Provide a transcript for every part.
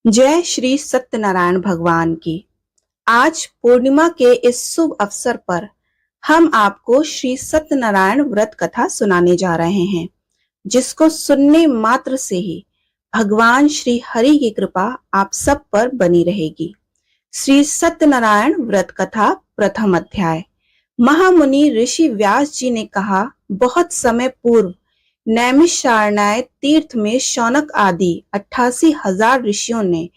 जय श्री सत्यनारायण भगवान की। आज पूर्णिमा के इस शुभ अवसर पर हम आपको श्री सत्यनारायण व्रत कथा सुनाने जा रहे हैं, जिसको सुनने मात्र से ही भगवान श्री हरि की कृपा आप सब पर बनी रहेगी। श्री सत्यनारायण व्रत कथा प्रथम अध्याय। महामुनि ऋषि व्यास जी ने कहा, बहुत समय पूर्व नैमिषारण्य तीर्थ में शौनक आदि 88,000 ऋषियों ने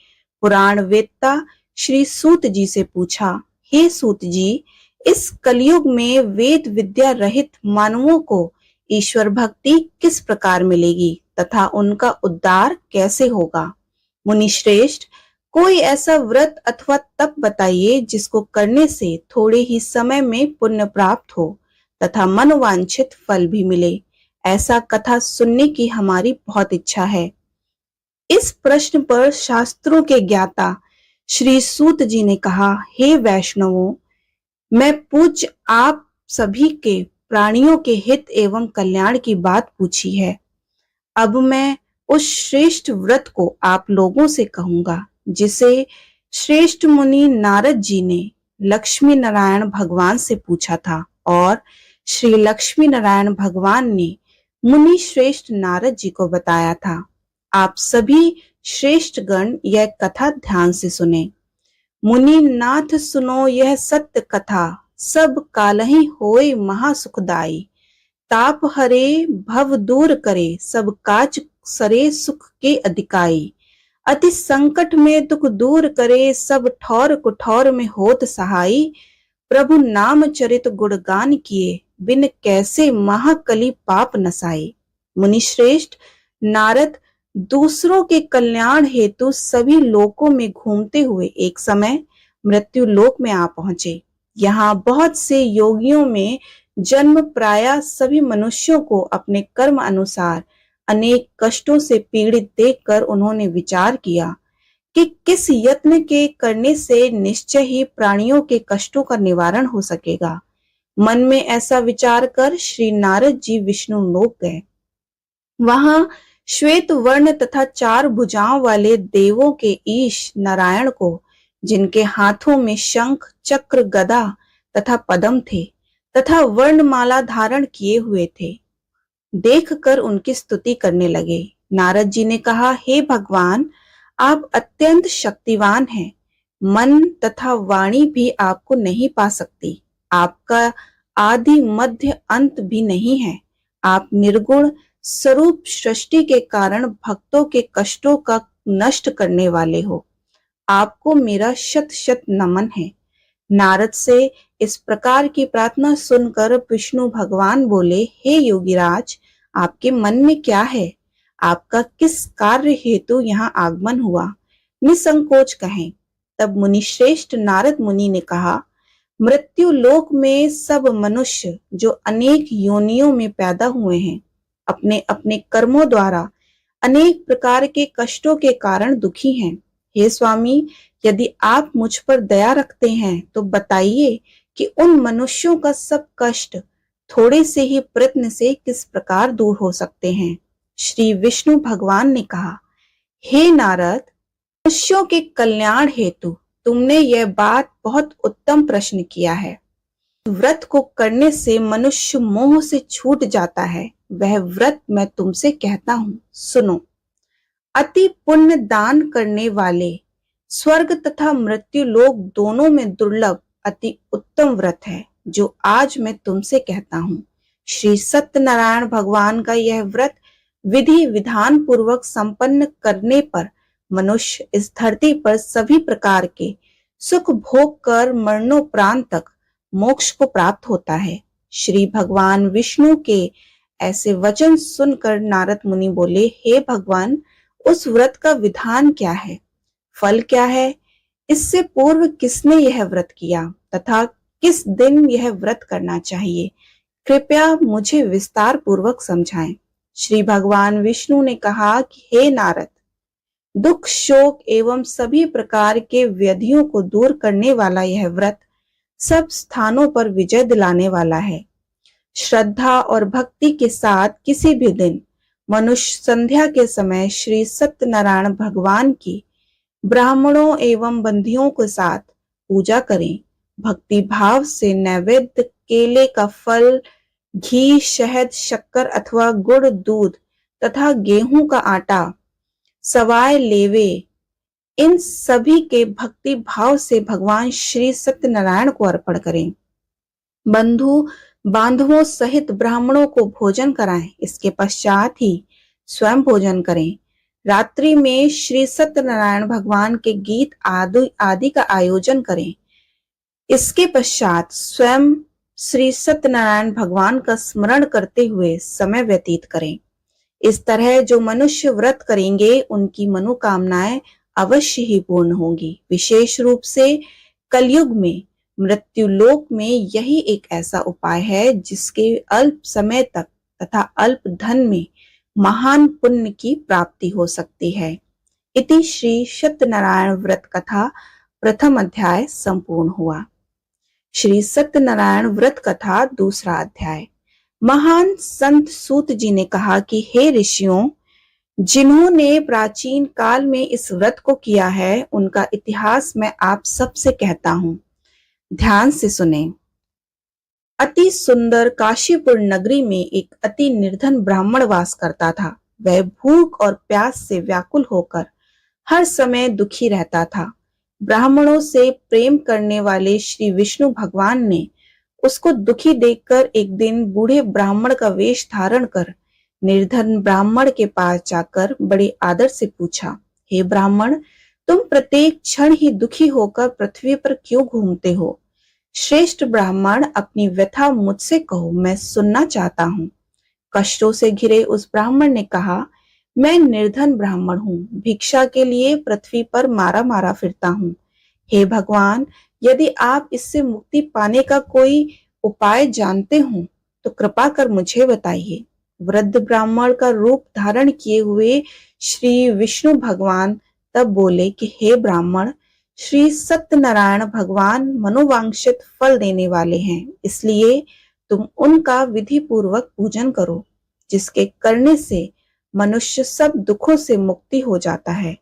पुराण वेत्ता श्री सूत जी से पूछा, हे सूत जी, इस कलयुग में वेद विद्या रहित मानवों को ईश्वर भक्ति किस प्रकार मिलेगी तथा उनका उद्धार कैसे होगा। मुनि श्रेष्ठ, कोई ऐसा व्रत अथवा तप बताइए जिसको करने से थोड़े ही समय में पुण्य प्राप्त हो तथा मनोवांछित फल भी मिले। ऐसा कथा सुनने की हमारी बहुत इच्छा है। इस प्रश्न पर शास्त्रों के ज्ञाता श्री सूत जी ने कहा, हे वैष्णवों, मैं पूज्य आप सभी के प्राणियों के हित एवं कल्याण की बात पूछी है। अब मैं उस श्रेष्ठ व्रत को आप लोगों से कहूंगा जिसे श्रेष्ठ मुनि नारद जी ने लक्ष्मी नारायण भगवान से पूछा था और श्री लक्ष्मी नारायण भगवान ने मुनि श्रेष्ठ नारद जी को बताया था। आप सभी श्रेष्ठ गण यह कथा ध्यान से सुने। मुनि नाथ सुनो यह सत्य कथा, सब कालहि होए महासुखदाई। ताप हरे भव दूर करे, सब काज सरे सुख के अधिकाई। अति संकट में दुख दूर करे, सब ठौर कुठौर में होत सहाई। प्रभु नाम चरित गुणगान किए, बिन कैसे महाकली पाप नसाई। मुनि श्रेष्ठ नारद दूसरों के कल्याण हेतु सभी लोकों में घूमते हुए एक समय मृत्यु लोक में आ पहुंचे। यहाँ बहुत से योगियों में जन्म प्राय सभी मनुष्यों को अपने कर्म अनुसार अनेक कष्टों से पीड़ित देखकर उन्होंने विचार किया कि किस यत्न के करने से निश्चय ही प्राणियों के कष्टों का निवारण हो सकेगा। मन में ऐसा विचार कर श्री नारद जी विष्णु लोक गए। वहां श्वेत वर्ण तथा 4 भुजाओं वाले देवों के ईश नारायण को, जिनके हाथों में शंख चक्र गदा तथा पद्म थे तथा वर्णमाला धारण किए हुए थे, देखकर उनकी स्तुति करने लगे। नारद जी ने कहा, हे भगवान, आप अत्यंत शक्तिवान हैं। मन तथा वाणी भी आपको नहीं पा सकती। आपका आदि मध्य अंत भी नहीं है। आप निर्गुण स्वरूप सृष्टि के कारण भक्तों के कष्टों का नष्ट करने वाले हो। आपको मेरा शत शत नमन है। नारद से इस प्रकार की प्रार्थना सुनकर विष्णु भगवान बोले, हे योगीराज, आपके मन में क्या है? आपका किस कार्य हेतु यहाँ आगमन हुआ? निसंकोच कहें। तब मुनि श्रेष्ठ नारद मुनि ने कहा, मृत्यु लोक में सब मनुष्य जो अनेक योनियों में पैदा हुए हैं, अपने अपने कर्मों द्वारा अनेक प्रकार के कष्टों के कारण दुखी हैं। हे स्वामी, यदि आप मुझ पर दया रखते हैं तो बताइए कि उन मनुष्यों का सब कष्ट थोड़े से ही प्रयत्न से किस प्रकार दूर हो सकते हैं। श्री विष्णु भगवान ने कहा, हे नारद, मनुष्यों के कल्याण हेतु तुमने यह बात बहुत उत्तम प्रश्न किया है। व्रत को करने से मनुष्य मोह से छूट जाता है, वह व्रत मैं तुमसे कहता हूँ, सुनो। अति पुण्य दान करने वाले स्वर्ग तथा मृत्यु लोक दोनों में दुर्लभ अति उत्तम व्रत है जो आज मैं तुमसे कहता हूँ। श्री सत्यनारायण भगवान का यह व्रत विधि विधान पूर्वक संपन्न करने पर मनुष्य इस धरती पर सभी प्रकार के सुख भोग कर मरणोपरांत तक मोक्ष को प्राप्त होता है। श्री भगवान विष्णु के ऐसे वचन सुनकर नारद मुनि बोले, हे भगवान, उस व्रत का विधान क्या है? फल क्या है? इससे पूर्व किसने यह व्रत किया तथा किस दिन यह व्रत करना चाहिए? कृपया मुझे विस्तार पूर्वक समझाएं। श्री भगवान विष्णु ने कहा कि हे नारद, दुख शोक एवं सभी प्रकार के व्याधियों को दूर करने वाला यह व्रत सब स्थानों पर विजय दिलाने वाला है। श्रद्धा और भक्ति के साथ किसी भी दिन मनुष्य संध्या के समय श्री सत्यनारायण भगवान की ब्राह्मणों एवं बंधियों के साथ पूजा करें। भक्ति भाव से नैवेद्य केले का फल, घी, शहद, शक्कर अथवा गुड़, दूध तथा गेहूं का आटा, सवाय लेवे, इन सभी के भक्ति भाव से भगवान श्री सत्यनारायण को अर्पण करें। बंधु बांधवों सहित ब्राह्मणों को भोजन कराएं। इसके पश्चात ही स्वयं भोजन करें। रात्रि में श्री सत्यनारायण भगवान के गीत आदि का आयोजन करें। इसके पश्चात स्वयं श्री सत्यनारायण भगवान का स्मरण करते हुए समय व्यतीत करें। इस तरह जो मनुष्य व्रत करेंगे उनकी मनोकामनाएं अवश्य ही पूर्ण होंगी। विशेष रूप से कलयुग में मृत्यु लोक में यही एक ऐसा उपाय है जिसके अल्प समय तक तथा अल्प धन में महान पुण्य की प्राप्ति हो सकती है। इति श्री सत्यनारायण व्रत कथा प्रथम अध्याय संपूर्ण हुआ। श्री सत्यनारायण व्रत कथा दूसरा अध्याय। महान संत सूत जी ने कहा कि हे ऋषियों, जिन्होंने प्राचीन काल में इस व्रत को किया है उनका इतिहास मैं आप सबसे कहता हूं, ध्यान से सुने। अति सुंदर काशीपुर नगरी में एक अति निर्धन ब्राह्मण वास करता था। वह भूख और प्यास से व्याकुल होकर हर समय दुखी रहता था। ब्राह्मणों से प्रेम करने वाले श्री विष्णु भगवान ने उसको दुखी देखकर एक दिन बूढ़े ब्राह्मण का वेश धारण कर निर्धन ब्राह्मण के पास जाकर बड़े आदर से पूछा, हे ब्राह्मण, तुम प्रत्येक क्षण ही दुखी होकर पृथ्वी पर क्यों घूमते हो? श्रेष्ठ ब्राह्मण, अपनी व्यथा मुझसे कहो, मैं सुनना चाहता हूँ। कष्टों से घिरे उस ब्राह्मण ने कहा, मैं निर्धन ब्राह्मण हूँ, भिक्षा के लिए पृथ्वी पर मारा मारा फिरता हूँ। हे भगवान, यदि आप इससे मुक्ति पाने का कोई उपाय जानते हो तो कृपा कर मुझे बताइए। वृद्ध ब्राह्मण का रूप धारण किए हुए श्री विष्णु भगवान तब बोले कि हे ब्राह्मण, श्री सत्यनारायण भगवान मनोवांछित फल देने वाले हैं, इसलिए तुम उनका विधि पूर्वक पूजन करो, जिसके करने से मनुष्य सब दुखों से मुक्ति हो जाता है।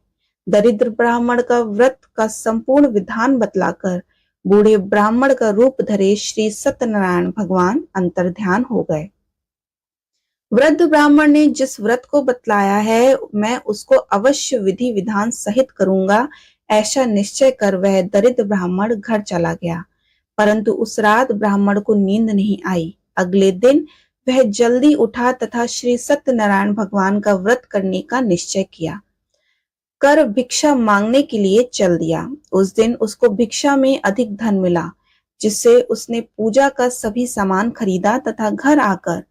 दरिद्र ब्राह्मण का व्रत का संपूर्ण विधान बतलाकर बूढ़े ब्राह्मण का रूप धरे श्री सत्यनारायण भगवान अंतर्ध्यान हो गए। वृद्ध ब्राह्मण ने जिस व्रत को बतलाया है मैं उसको अवश्य विधि विधान सहित करूंगा, ऐसा निश्चय कर वह दरिद्र ब्राह्मण घर चला गया। परंतु उस रात ब्राह्मण को नींद नहीं आई। अगले दिन वह जल्दी उठा तथा श्री सत्यनारायण भगवान का व्रत करने का निश्चय किया कर भिक्षा मांगने के लिए चल दिया। उस दिन उसको भिक्षा में अधिक धन मिला, जिससे उसने पूजा का सभी सामान खरीदा तथा घर आकर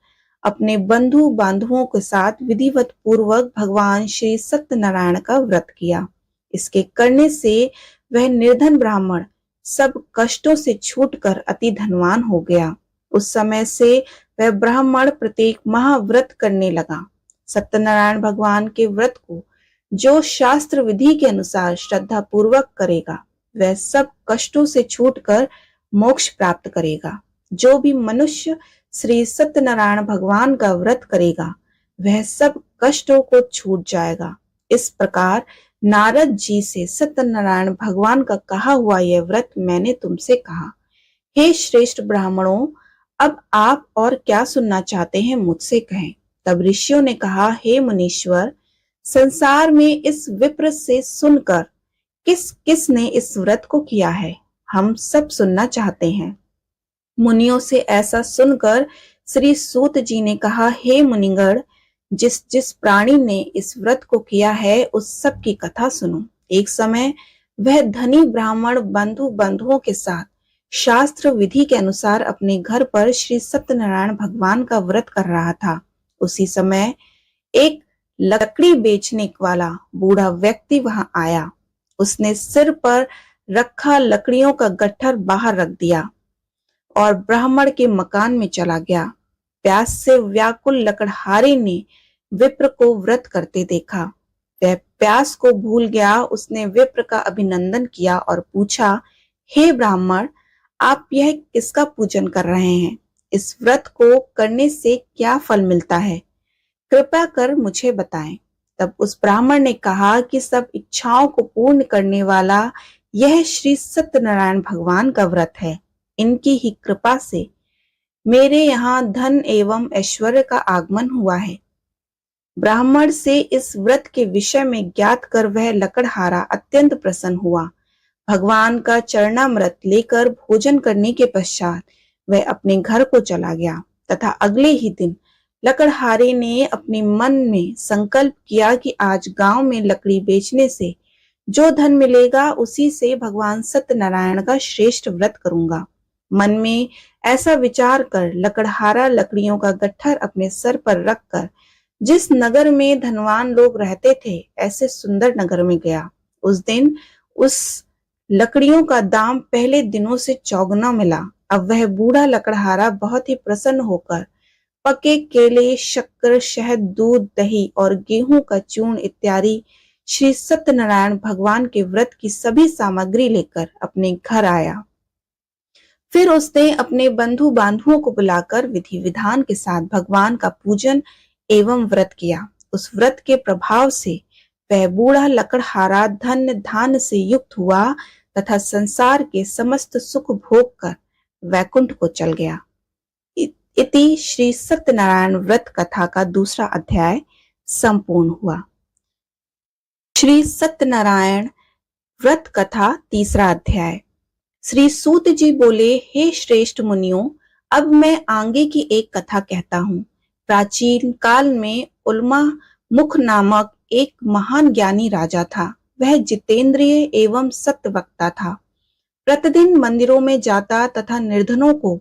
अपने बंधु बांधवों के साथ विधिवत पूर्वक भगवान श्री सत्यनारायण का व्रत किया। इसके करने से वह निर्धन ब्राह्मण सब कष्टों से छूटकर अति धनवान हो गया। उस समय से वह ब्राह्मण प्रत्येक महाव्रत करने लगा। सत्यनारायण भगवान के व्रत को जो शास्त्र विधि के अनुसार श्रद्धा पूर्वक करेगा वह सब कष्टों से छूटकर मोक्ष प्राप्त करेगा। जो भी मनुष्य श्री सत्यनारायण भगवान का व्रत करेगा वह सब कष्टों को छूट जाएगा। इस प्रकार नारद जी से सत्यनारायण भगवान का कहा हुआ यह व्रत मैंने तुमसे कहा। हे श्रेष्ठ ब्राह्मणों, अब आप और क्या सुनना चाहते हैं मुझसे कहें। तब ऋषियों ने कहा, हे मुनीश्वर, संसार में इस विप्र से सुनकर किस किस ने इस व्रत को किया है, हम सब सुनना चाहते हैं। मुनियों से ऐसा सुनकर श्री सूत जी ने कहा, हे मुनिगण, जिस जिस प्राणी ने इस व्रत को किया है उस सब की कथा सुनो। एक समय वह धनी ब्राह्मण बंधुओं के साथ शास्त्र विधि के अनुसार अपने घर पर श्री सत्यनारायण भगवान का व्रत कर रहा था। उसी समय एक लकड़ी बेचने वाला बूढ़ा व्यक्ति वहां आया। उसने सिर पर रखा लकड़ियों का गट्ठर बाहर रख दिया और ब्राह्मण के मकान में चला गया। प्यास से व्याकुल लकड़हारे ने विप्र को व्रत करते देखा। वह प्यास को भूल गया। उसने विप्र का अभिनंदन किया और पूछा, हे ब्राह्मण, आप यह किसका पूजन कर रहे हैं? इस व्रत को करने से क्या फल मिलता है? कृपया कर मुझे बताएं। तब उस ब्राह्मण ने कहा कि सब इच्छाओं को पूर्ण करने वाला यह श्री सत्यनारायण भगवान का व्रत है। इनकी ही कृपा से मेरे यहाँ धन एवं ऐश्वर्य का आगमन हुआ है। ब्राह्मण से इस व्रत के विषय में ज्ञात कर वह लकड़हारा अत्यंत प्रसन्न हुआ। भगवान का चरणामृत लेकर भोजन करने के पश्चात वह अपने घर को चला गया तथा अगले ही दिन लकड़हारे ने अपने मन में संकल्प किया कि आज गांव में लकड़ी बेचने से जो धन मिलेगा उसी से भगवान सत्यनारायण का श्रेष्ठ व्रत करूंगा। मन में ऐसा विचार कर लकड़हारा लकड़ियों का गट्ठर अपने सर पर रखकर जिस नगर में धनवान लोग रहते थे ऐसे सुंदर नगर में गया। उस दिन उस लकड़ियों का दाम पहले दिनों से चौगुना मिला। अब वह बूढ़ा लकड़हारा बहुत ही प्रसन्न होकर पके केले, शक्कर, शहद, दूध, दही और गेहूं का चूर्ण इत्यादि श्री सत्यनारायण भगवान के व्रत की सभी सामग्री लेकर अपने घर आया। फिर उसने अपने बंधु बांधुओं को बुलाकर विधि विधान के साथ भगवान का पूजन एवं व्रत किया। उस व्रत के प्रभाव से वह बूढ़ा लकड़हारा धन धान से युक्त हुआ तथा संसार के समस्त सुख भोग कर वैकुंठ को चल गया। इति श्री सत्यनारायण व्रत कथा का दूसरा अध्याय संपूर्ण हुआ। श्री सत्यनारायण व्रत कथा तीसरा अध्याय। श्री सूत जी बोले, हे श्रेष्ठ मुनियों, अब मैं आगे की एक कथा कहता हूँ। प्राचीन काल में उल्मा मुख नामक एक महान ज्ञानी राजा था। वह जितेंद्रिय एवं सत्यवक्ता था। प्रतिदिन मंदिरों में जाता तथा निर्धनों को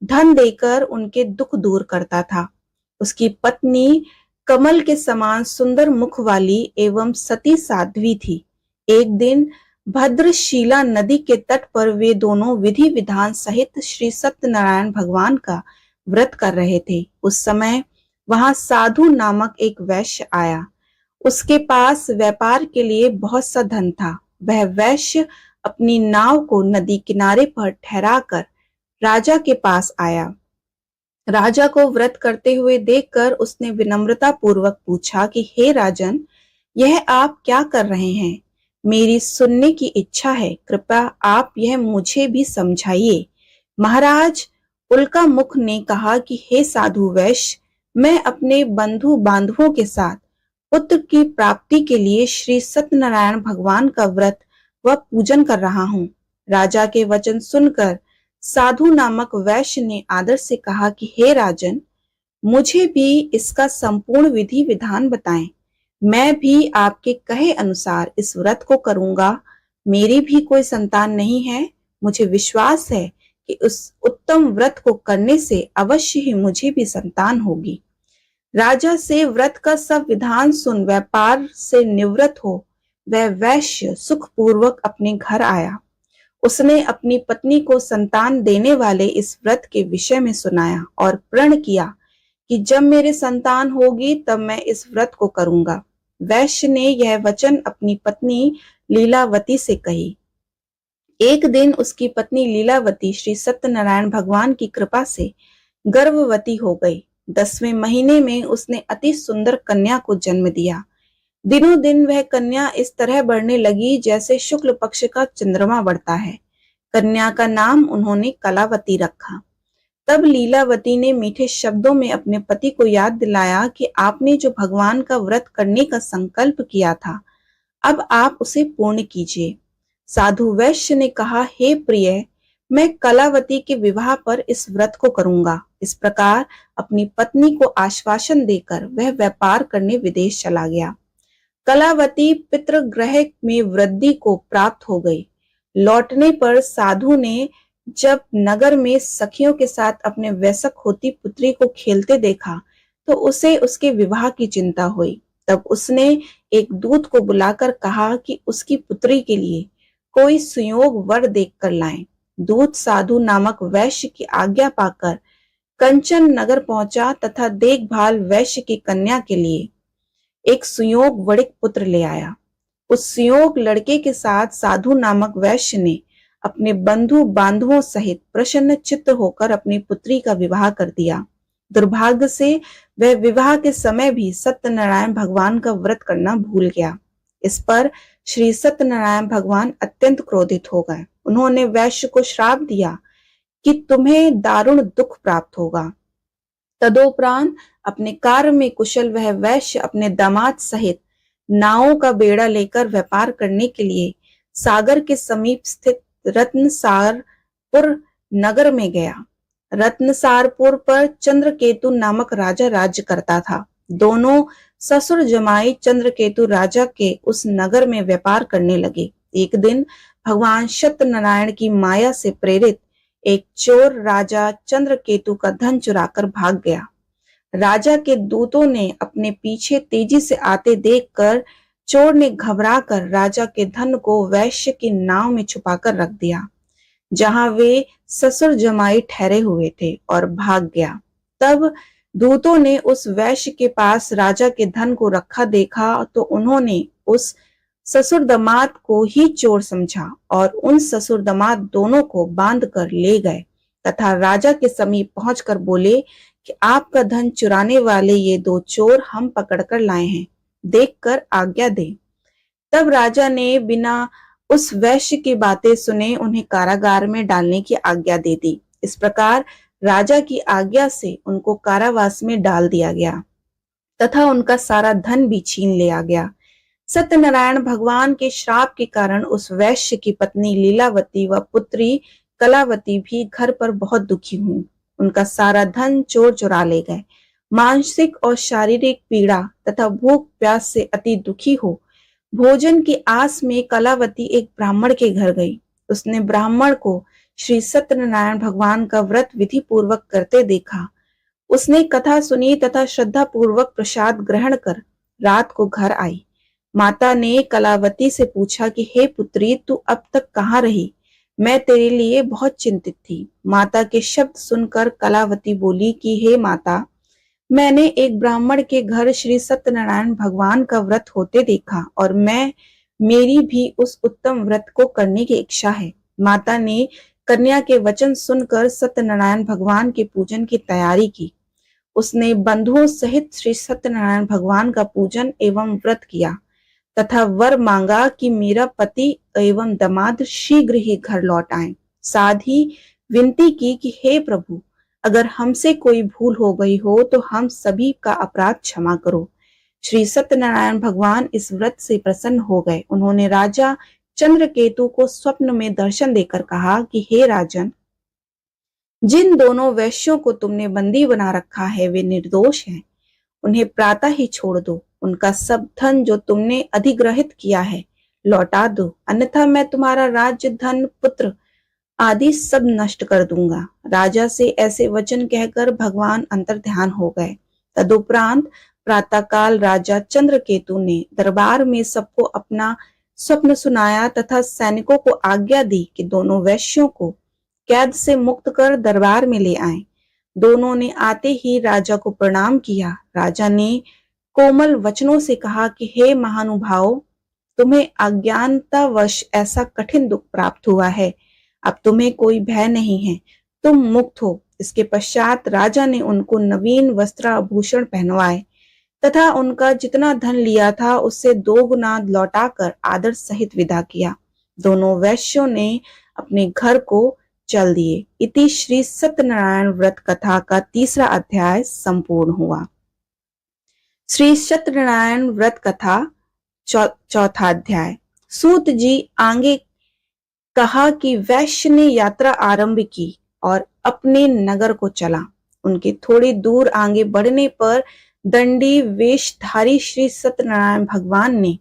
धन देकर उनके दुख दूर करता था। उसकी पत्नी कमल के समान सुंदर मुख वाली एवं सती साध्वी थी। एक दिन भद्रशीला नदी के तट पर वे दोनों विधि विधान सहित श्री सत्यनारायण भगवान का व्रत कर रहे थे। उस समय वहां साधु नामक एक वैश्य आया। उसके पास व्यापार के लिए बहुत सा धन था। वह वैश्य अपनी नाव को नदी किनारे पर ठहराकर राजा के पास आया। राजा को व्रत करते हुए देखकर उसने विनम्रता पूर्वक पूछा कि हे राजन, यह आप क्या कर रहे हैं? मेरी सुनने की इच्छा है, कृपया आप यह मुझे भी समझाइए। महाराज उल्का मुख ने कहा कि हे साधु वैश्य, मैं अपने बंधु बांधवों के साथ पुत्र की प्राप्ति के लिए श्री सत्यनारायण भगवान का व्रत व पूजन कर रहा हूँ। राजा के वचन सुनकर साधु नामक वैश्य ने आदर से कहा कि हे राजन, मुझे भी इसका संपूर्ण विधि विधान बताएं। मैं भी आपके कहे अनुसार इस व्रत को करूंगा। मेरी भी कोई संतान नहीं है। मुझे विश्वास है कि उस उत्तम व्रत को करने से अवश्य ही मुझे भी संतान होगी। राजा से व्रत का सब विधान सुन व्यापार से निवृत्त हो वह वैश्य सुखपूर्वक अपने घर आया। उसने अपनी पत्नी को संतान देने वाले इस व्रत के विषय में सुनाया और प्रण किया कि जब मेरे संतान होगी तब मैं इस व्रत को करूंगा। वैश्य ने यह वचन अपनी पत्नी लीलावती से कही। एक दिन उसकी पत्नी लीलावती श्री सत्यनारायण भगवान की कृपा से गर्भवती हो गई। 10वें महीने में उसने अति सुंदर कन्या को जन्म दिया। दिनों दिन वह कन्या इस तरह बढ़ने लगी जैसे शुक्ल पक्ष का चंद्रमा बढ़ता है। कन्या का नाम उन्होंने कलावती रखा। तब लीलावती ने मीठे शब्दों में अपने पति को याद दिलाया कि आपने जो भगवान का व्रत करने का संकल्प किया था, अब आप उसे पूर्ण कीजिए। साधु वैश्य ने कहा, हे प्रिय, मैं कलावती के विवाह पर इस व्रत को करूंगा। इस प्रकार अपनी पत्नी को आश्वासन देकर वह व्यापार करने विदेश चला गया। कलावती पितृगृह में वृद्धि को प्राप्त हो गई। लौटने पर साधु ने जब नगर में सखियों के साथ अपने वयस्क होती पुत्री को खेलते देखा तो उसे उसके विवाह की चिंता हुई। तब उसने एक दूत को बुलाकर कहा कि उसकी पुत्री के लिए कोई सुयोग वर देखकर लाएं। दूत साधु नामक वैश्य की आज्ञा पाकर कंचन नगर पहुंचा तथा देखभाल वैश्य की कन्या के लिए एक सुयोग वड़िक पुत्र ले आया। उस सुयोग लड़के के साथ साधु नामक वैश्य ने अपने बंधु बांधवों सहित प्रसन्न चित्त होकर अपनी पुत्री का विवाह कर दिया। दुर्भाग्य से वह विवाह के समय भी सत्यनारायण भगवान का व्रत करना भूल गया। इस पर श्री सत्यनारायण भगवान अत्यंत क्रोधित हो गए। उन्होंने वैश्य को श्राप दिया कि तुम्हें दारुण दुख प्राप्त होगा। तदोपरांत अपने कार्य में कुशल वह वैश्य अपने दामाद सहित नावों का बेड़ा लेकर व्यापार करने के लिए सागर के समीप स्थित रत्नसारपुर नगर में गया। रत्नसारपुर पर चंद्रकेतु नामक राजा राज्य करता था। दोनों ससुर जमाई चंद्रकेतु राजा के उस नगर में व्यापार करने लगे। एक दिन भगवान सत्यनारायण की माया से प्रेरित एक चोर राजा चंद्रकेतु का धन चुराकर भाग गया। राजा के दूतों ने अपने पीछे तेजी से आते देखकर चोर ने घबराकर राजा के धन को वैश्य की नाव में छुपाकर रख दिया, जहां वे ससुर जमाई ठहरे हुए थे, और भाग गया। तब दूतों ने उस वैश्य के पास राजा के धन को रखा देखा तो उन्होंने उस ससुर दामाद को ही चोर समझा और उन ससुर दामाद दोनों को बांध कर ले गए तथा राजा के समीप पहुंचकर बोले कि आपका धन चुराने वाले ये दो चोर हम पकड़कर लाए हैं, देखकर आज्ञा दें। तब राजा ने बिना उस वैश्य की बातें सुने उन्हें कारागार में डालने की आज्ञा दे दी। इस प्रकार राजा की आज्ञा से उनको कारावास में डाल दिया गया तथा उनका सारा धन भी छीन लिया गया। सत्यनारायण भगवान के श्राप के कारण उस वैश्य की पत्नी लीलावती व पुत्री कलावती भी घर पर बहुत दुखी हुई। उनका सारा धन चोर चुरा ले गए। मानसिक और शारीरिक पीड़ा तथा भूख प्यास से अति दुखी हो भोजन की आस में कलावती एक ब्राह्मण के घर गई। उसने ब्राह्मण को श्री सत्यनारायण भगवान का व्रत विधि पूर्वक करते देखा। उसने कथा सुनी तथा श्रद्धा पूर्वक प्रसाद ग्रहण कर रात को घर आई। माता ने कलावती से पूछा कि हे पुत्री, तू अब तक कहाँ रही? मैं तेरे लिए बहुत चिंतित थी। माता के शब्द सुनकर कलावती बोली कि हे माता, मैंने एक ब्राह्मण के घर श्री सत्यनारायण भगवान का व्रत होते देखा और मेरी भी उस उत्तम व्रत को करने की इच्छा है। माता ने कन्या के वचन सुनकर सत्यनारायण भगवान के पूजन की तैयारी की। उसने बंधुओं सहित श्री सत्यनारायण भगवान का पूजन एवं व्रत किया तथा वर मांगा कि मेरा पति एवं दामाद शीघ्र ही घर लौट आए। साथ ही विनती की कि हे प्रभु, अगर हमसे कोई भूल हो गई हो तो हम सभी का अपराध क्षमा करो। श्री सत्यनारायण भगवान इस व्रत से प्रसन्न हो गए। उन्होंने राजा चंद्रकेतु को स्वप्न में दर्शन देकर कहा कि हे राजन, जिन दोनों वैश्यों को तुमने बंदी बना रखा है वे निर्दोष हैं। उन्हें प्रातः ही छोड़ दो। उनका सब धन जो तुमने अधिग्रहित किया है लौटा दो, अन्यथा मैं तुम्हारा राज्य, धन, पुत्र आदि सब नष्ट कर दूंगा। राजा से ऐसे वचन कहकर भगवान अंतर्ध्यान हो गए। तदुपरांत प्रातःकाल राजा चंद्रकेतु ने दरबार में सबको अपना स्वप्न सुनाया तथा सैनिकों को आज्ञा दी कि दोनों वैश्यों को कैद से मुक्त कर दरबार में ले आए। दोनों ने आते ही राजा को प्रणाम किया। राजा ने कोमल वचनों से कहा कि हे महानुभाव, तुम्हें अज्ञानतावश ऐसा कठिन दुख प्राप्त हुआ है। अब तुम्हें कोई भय नहीं है, तुम मुक्त हो। इसके पश्चात राजा ने उनको नवीन वस्त्र आभूषण पहनवाए तथा उनका जितना धन लिया था उससे 2 गुना लौटाकर आदर सहित विदा किया। दोनों वैश्यों ने अपने घर को चल दिए। इति श्री सत्यनारायण व्रत कथा का 3रा अध्याय संपूर्ण हुआ। श्री सत्यनारायण व्रत कथा 4था अध्याय। सूत जी आगे कहा कि वैश्य ने यात्रा आरंभ की और अपने नगर को चला। उनके थोड़ी दूर आगे बढ़ने पर दंडी वेशधारी श्री सत्यनारायण भगवान ने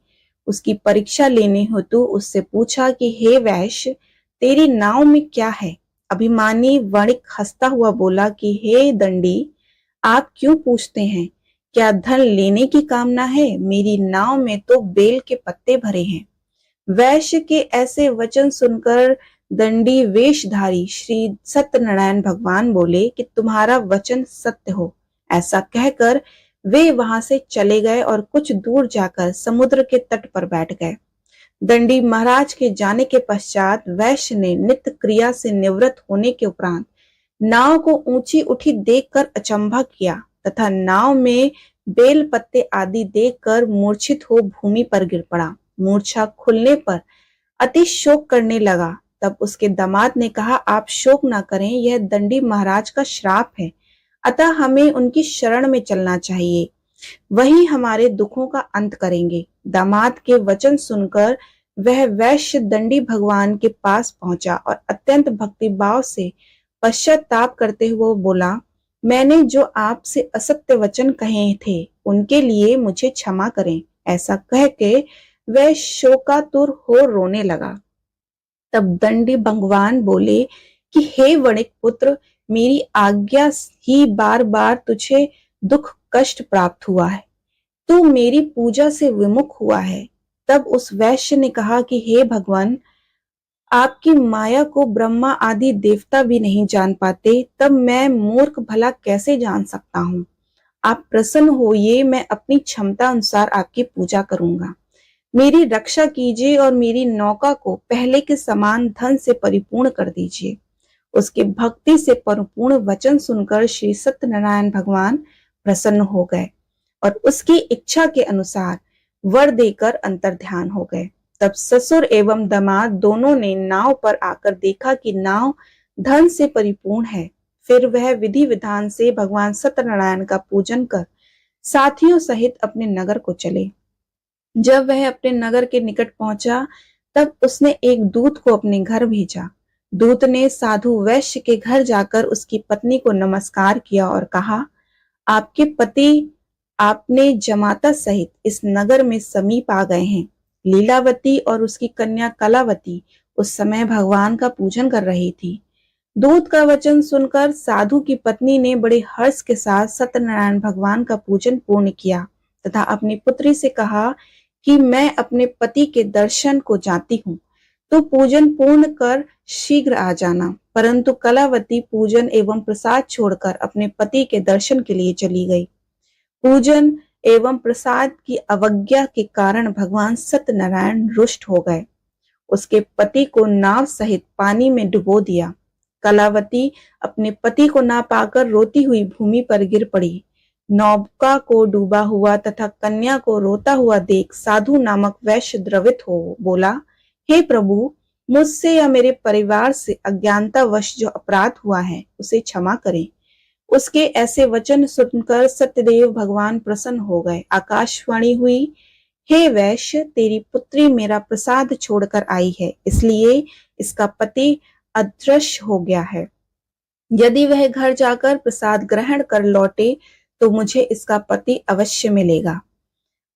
उसकी परीक्षा लेने हेतु उससे पूछा कि हे वैश्य, तेरी नाव में क्या है? अभिमानी वणिक हंसता हुआ बोला कि हे दंडी, आप क्यों पूछते हैं? क्या धन लेने की कामना है? मेरी नाव में तो बेल के पत्ते भरे हैं। वैश्य के ऐसे वचन सुनकर दंडी वेशधारी श्री सत्यनारायण भगवान बोले कि तुम्हारा वचन सत्य हो। ऐसा कहकर वे वहां से चले गए और कुछ दूर जाकर समुद्र के तट पर बैठ गए। दंडी महाराज के जाने के पश्चात वैश्य ने नित्य क्रिया से निवृत्त होने के उपरांत नाव को ऊंची उठी देखकर अचंभा किया तथा नाव में बेल पत्ते आदि देखकर मूर्छित हो भूमि पर गिर पड़ा। मूर्छा खुलने पर अति शोक करने लगा। तब उसके दामाद ने कहा, आप शोक न करें, यह दंडी महाराज का श्राप है, अतः हमें उनकी शरण में चलना चाहिए, वही हमारे दुखों का अंत करेंगे। दामाद के वचन सुनकर वह वैश्य दंडी भगवान के पास पहुंचा और अत्यंत भक्तिभाव से पश्चाताप करते हुए बोला, मैंने जो आपसे असत्य वचन कहे थे उनके लिए मुझे क्षमा करें। ऐसा कह के वह शोकातुर हो रोने लगा। तब दंडी भगवान बोले कि हे वणिक पुत्र, मेरी आज्ञा ही बार बार तुझे दुख कष्ट प्राप्त हुआ है, तू मेरी पूजा से विमुख हुआ है। तब उस वैश्य ने कहा कि हे भगवान, आपकी माया को ब्रह्मा आदि देवता भी नहीं जान पाते, तब मैं मूर्ख भला कैसे जान सकता हूँ। आप प्रसन्न होइए, मैं अपनी क्षमता अनुसार आपकी पूजा करूंगा। मेरी रक्षा कीजिए और मेरी नौका को पहले के समान धन से परिपूर्ण कर दीजिए। उसके भक्ति से परिपूर्ण वचन सुनकर श्री सत्यनारायण भगवान प्रसन्न हो गए और उसकी इच्छा के अनुसार वर देकर अंतर्ध्यान हो गए। तब ससुर एवं दामाद दोनों ने नाव पर आकर देखा कि नाव धन से परिपूर्ण है। फिर वह विधि विधान से भगवान सत्यनारायण का पूजन कर साथियों सहित अपने नगर को चले। जब वह अपने नगर के निकट पहुंचा, तब उसने एक दूत को अपने घर भेजा। दूत ने साधु वैश्य के घर जाकर उसकी पत्नी को नमस्कार किया और कहा, आपके पति आपने जमाता सहित इस नगर में समीप आ गए हैं। लीलावती और उसकी कन्या कलावती उस समय भगवान का पूजन कर रही थी। दूत का वचन सुनकर साधु की पत्नी ने बड़े हर्ष के साथ सत्यनारायण भगवान का पूजन पूर्ण किया तथा अपनी पुत्री से कहा कि मैं अपने पति के दर्शन को जाती हूँ, तो पूजन पूर्ण कर शीघ्र आ जाना। परंतु कलावती पूजन एवं प्रसाद छोड़कर अपने पति के दर्शन के लिए चली गई। पूजन एवं प्रसाद की अवज्ञा के कारण भगवान सत्यनारायण रुष्ट हो गए। उसके पति को नाव सहित पानी में डुबो दिया। कलावती अपने पति को ना पाकर रोती हुई भूमि पर गिर पड़ी। नौका को डूबा हुआ तथा कन्या को रोता हुआ देख साधु नामक वैश्य द्रवित हो बोला, हे प्रभु, मुझसे या मेरे परिवार से अज्ञानतावश जो अपराध हुआ है उसे क्षमा करें। उसके ऐसे वचन सुनकर सत्यदेव भगवान प्रसन्न हो गए। आकाशवाणी हुई, हे वैश्य, तेरी पुत्री मेरा प्रसाद छोड़कर आई है, इसलिए इसका पति अदृश्य हो गया है। यदि वह घर जाकर प्रसाद ग्रहण कर लौटे तो मुझे इसका पति अवश्य मिलेगा।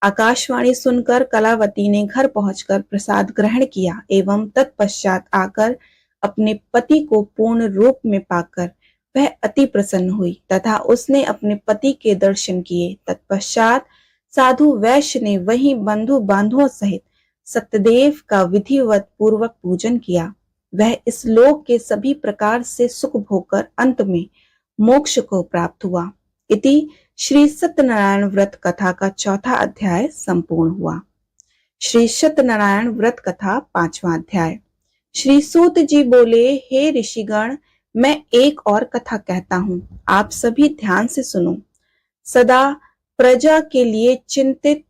आकाशवाणी सुनकर कलावती ने घर पहुंचकर प्रसाद ग्रहण किया एवं तत्पश्चात आकर अपने पति को पूर्ण रूप में पाकर वह अति प्रसन्न हुई तथा उसने अपने पति के दर्शन किए। तत्पश्चात साधु वैश्य ने वहीं बंधु बांधुओं सहित सत्यदेव का विधिवत पूर्वक पूजन किया। वह इस लोक के सभी प्रकार से सुख भोगकर अंत में मोक्ष को प्राप्त हुआ। इति श्री सत्यनारायण व्रत कथा का चौथा अध्याय संपूर्ण हुआ। श्री सत्यनारायण व्रत कथा पांचवा अध्याय। श्री सूत जी बोले, हे ऋषिगण, मैं एक और कथा कहता हूँ, आप सभी ध्यान से सुनो। सदा प्रजा के लिए चिंतित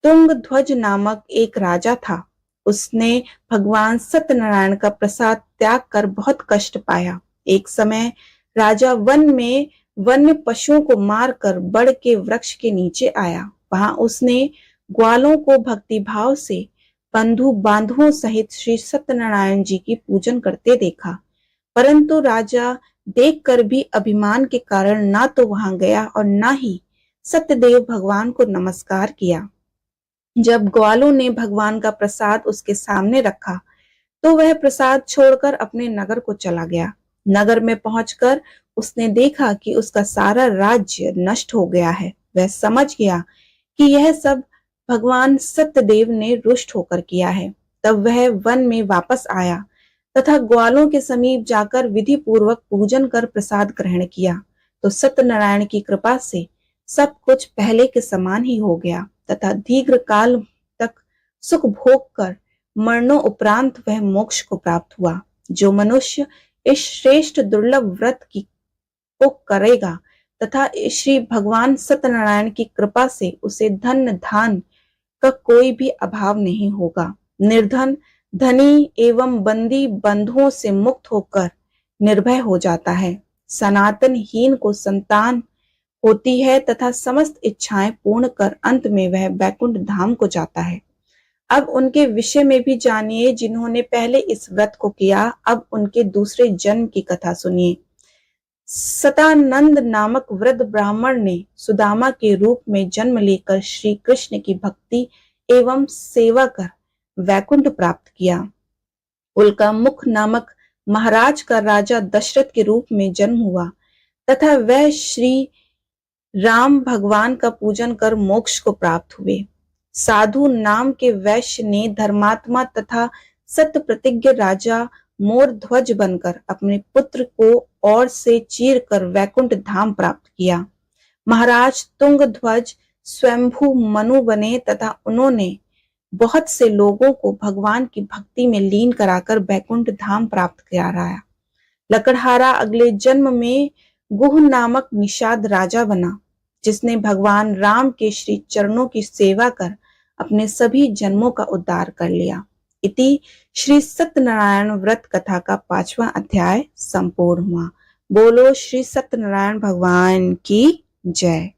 तुंगध्वज नामक एक राजा था। उसने भगवान सत्यनारायण का प्रसाद त्याग कर बहुत कष्ट पाया। एक समय राजा वन में वन्य पशुओं को मारकर बड़ के वृक्ष के नीचे आया। वहां उसने ग्वालों को भक्तिभाव से बंधु बांधुओं सहित श्री सत्यनारायण जी की पूजन करते देखा, परंतु राजा देखकर भी अभिमान के कारण ना तो वहां गया और ना ही सत्यदेव भगवान को नमस्कार किया। जब ग्वालों ने भगवान का प्रसाद उसके सामने रखा तो वह प्रसाद छोड़कर अपने नगर को चला गया। नगर में पहुंचकर उसने देखा कि उसका सारा राज्य नष्ट हो गया है। वह समझ गया कि यह सब भगवान सत्यदेव ने रुष्ट होकर किया है। तब वह वन में वापस आया तथा ग्वालों के समीप जाकर विधि पूर्वक पूजन कर प्रसाद ग्रहण किया तो सत्यनारायण की कृपा से सब कुछ पहले के समान ही हो गया तथा दीर्घ काल तक सुख भोग कर मरणों उपरांत वह मोक्ष को प्राप्त हुआ। जो मनुष्य इस श्रेष्ठ दुर्लभ व्रत की को करेगा तथा श्री भगवान सत्यनारायण की कृपा से उसे धन धान का कोई भी अभाव नहीं होगा। निर्धन धनी एवं बंदी बंधुओं से मुक्त होकर निर्भय हो जाता है। सनातन हीन को संतान होती है तथा समस्त इच्छाएं पूर्ण कर अंत में वह बैकुंठ धाम को जाता है। अब उनके विषय में भी जानिए जिन्होंने पहले इस व्रत को किया। अब उनके दूसरे जन्म की कथा सुनिए। सतानंद नामक वृद्ध ब्राह्मण ने सुदामा के रूप में जन्म लेकर श्री कृष्ण की भक्ति एवं सेवा कर वैकुंठ प्राप्त किया। उल्का मुख नामक महाराज का राजा दशरथ के रूप में जन्म हुआ तथा वह श्री राम भगवान का पूजन कर मोक्ष को प्राप्त हुए। साधु नाम के वैश्य ने धर्मात्मा तथा सत्य प्रतिज्ञ राजा मोर ध्वज बनकर अपने पुत्र को और से चीर कर वैकुंठ धाम प्राप्त किया। महाराज तुंग ध्वज स्वयंभू मनु बने तथा उन्होंने बहुत से लोगों को भगवान की भक्ति में लीन कराकर वैकुंठ धाम प्राप्त कराया। लकड़हारा अगले जन्म में गुह नामक निषाद राजा बना, जिसने भगवान राम के श्री चरणों की सेवा कर अपने सभी जन्मों का उद्धार कर लिया। इति श्री सत्यनारायण व्रत कथा का 5वां अध्याय संपूर्ण हुआ। बोलो श्री सत्यनारायण भगवान की जय।